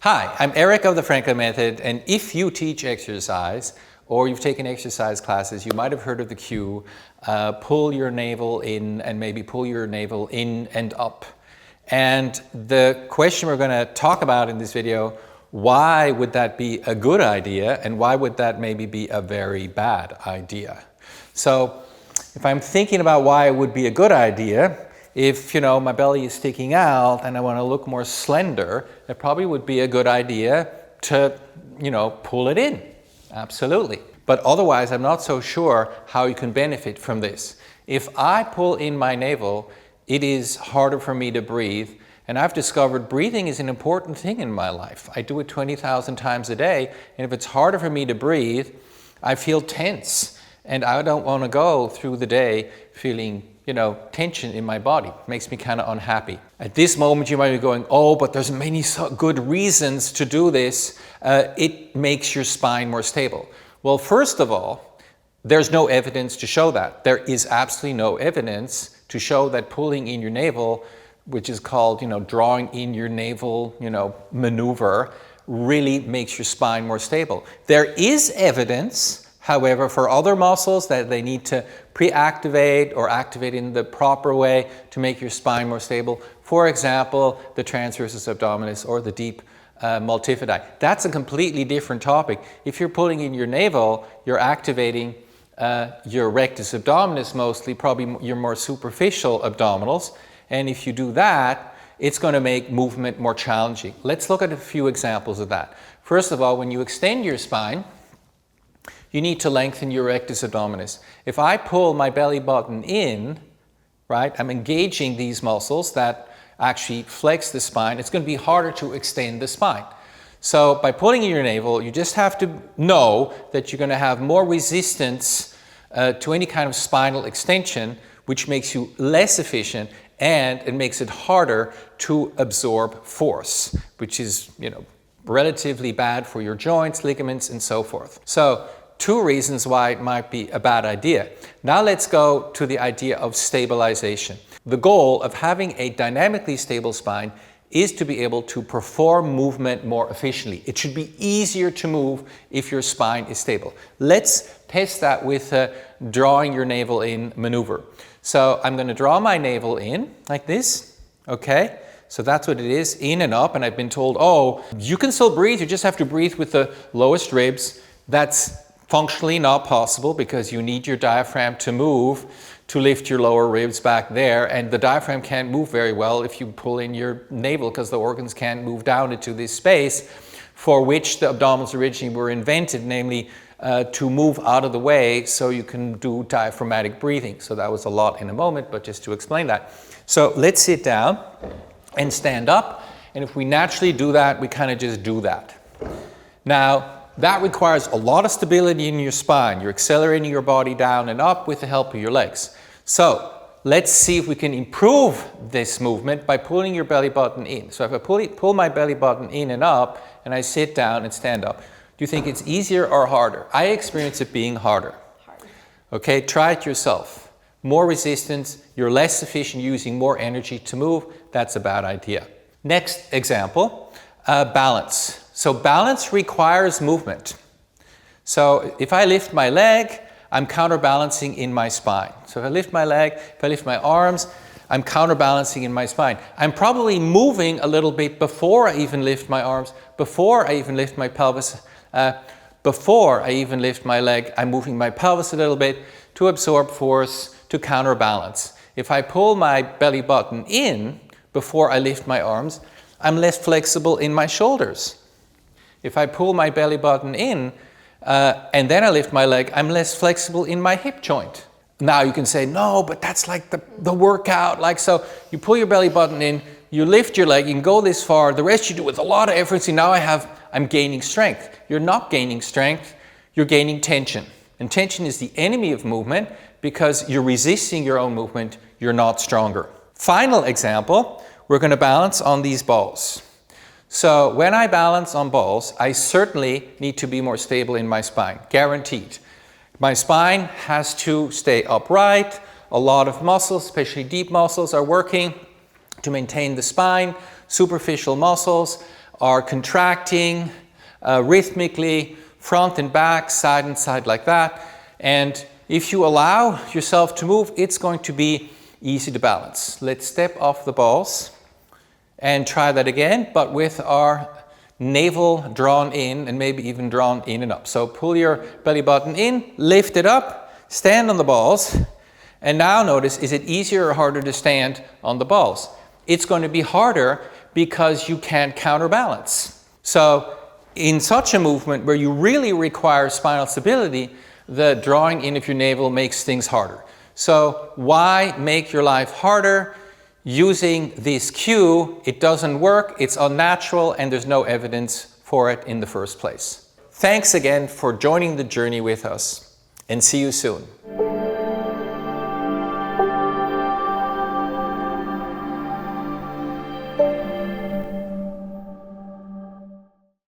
Hi, I'm Eric of the Franklin Method, and if you teach exercise or you've taken exercise classes, you might have heard of the cue, pull your navel in and maybe pull your navel in and up. And the question we're going to talk about in this video, why would that be a good idea and why would that maybe be a very bad idea? So if I'm thinking about why it would be a good idea, if, my belly is sticking out and I want to look more slender, it probably would be a good idea to, pull it in. Absolutely. But otherwise, I'm not so sure how you can benefit from this. If I pull in my navel, it is harder for me to breathe. And I've discovered breathing is an important thing in my life. I do it 20,000 times a day. And if it's harder for me to breathe, I feel tense. And I don't want to go through the day feeling tension in my body. It makes me kind of unhappy. At this moment, you might be going, oh, but there's many good reasons to do this. It makes your spine more stable. Well, first of all, there's no evidence to show that. There is absolutely no evidence to show that pulling in your navel, which is called, drawing in your navel, maneuver, really makes your spine more stable. There is evidence, however, for other muscles that they need to pre-activate or activate in the proper way to make your spine more stable. For example, the transversus abdominis or the deep multifidi. That's a completely different topic. If you're pulling in your navel, you're activating your rectus abdominis mostly, probably your more superficial abdominals. And if you do that, it's going to make movement more challenging. Let's look at a few examples of that. First of all, when you extend your spine, you need to lengthen your rectus abdominis. If I pull my belly button in, right, I'm engaging these muscles that actually flex the spine. It's going to be harder to extend the spine. So by pulling in your navel, you just have to know that you're going to have more resistance to any kind of spinal extension, which makes you less efficient and it makes it harder to absorb force, which is, relatively bad for your joints, ligaments, and so forth. So two reasons why it might be a bad idea. Now let's go to the idea of stabilization. The goal of having a dynamically stable spine is to be able to perform movement more efficiently. It should be easier to move if your spine is stable. Let's test that with drawing your navel in maneuver. So I'm going to draw my navel in like this, okay? So that's what it is, in and up, and I've been told, oh, you can still breathe, you just have to breathe with the lowest ribs. That's functionally not possible because you need your diaphragm to move to lift your lower ribs back there, and the diaphragm can't move very well if you pull in your navel because the organs can't move down into this space for which the abdominals originally were invented, namely to move out of the way so you can do diaphragmatic breathing. So that was a lot in a moment, but just to explain that. So let's sit down and stand up, and if we naturally do that, we kind of just do that. Now, that requires a lot of stability in your spine. You're accelerating your body down and up with the help of your legs. So let's see if we can improve this movement by pulling your belly button in. So if I pull my belly button in and up and I sit down and stand up, do you think it's easier or harder? I experience it being harder. Okay, try it yourself. More resistance, you're less efficient using more energy to move. That's a bad idea. Next example, balance. So balance requires movement. So if I lift my leg, I'm counterbalancing in my spine. So if I lift my leg, if I lift my arms, I'm counterbalancing in my spine. I'm probably moving a little bit before I even lift my arms, before I even lift my pelvis, before I even lift my leg, I'm moving my pelvis a little bit to absorb force, to counterbalance. If I pull my belly button in before I lift my arms, I'm less flexible in my shoulders. If I pull my belly button in and then I lift my leg, I'm less flexible in my hip joint. Now you can say, no, but that's like the workout. So you pull your belly button in, you lift your leg, you can go this far. The rest you do with a lot of effort. See, now I'm gaining strength. You're not gaining strength, you're gaining tension. And tension is the enemy of movement because you're resisting your own movement, you're not stronger. Final example, we're going to balance on these balls. So when I balance on balls, I certainly need to be more stable in my spine, guaranteed. My spine has to stay upright. A lot of muscles, especially deep muscles, are working to maintain the spine. Superficial muscles are contracting rhythmically, front and back, side and side like that. And if you allow yourself to move, it's going to be easy to balance. Let's step off the balls and try that again, but with our navel drawn in and maybe even drawn in and up. So pull your belly button in, lift it up, stand on the balls, and now notice, is it easier or harder to stand on the balls? It's going to be harder because you can't counterbalance. So in such a movement where you really require spinal stability, the drawing in of your navel makes things harder. So why make your life harder using this cue? It doesn't work, it's unnatural, and there's no evidence for it in the first place. Thanks again for joining the journey with us, and see you soon.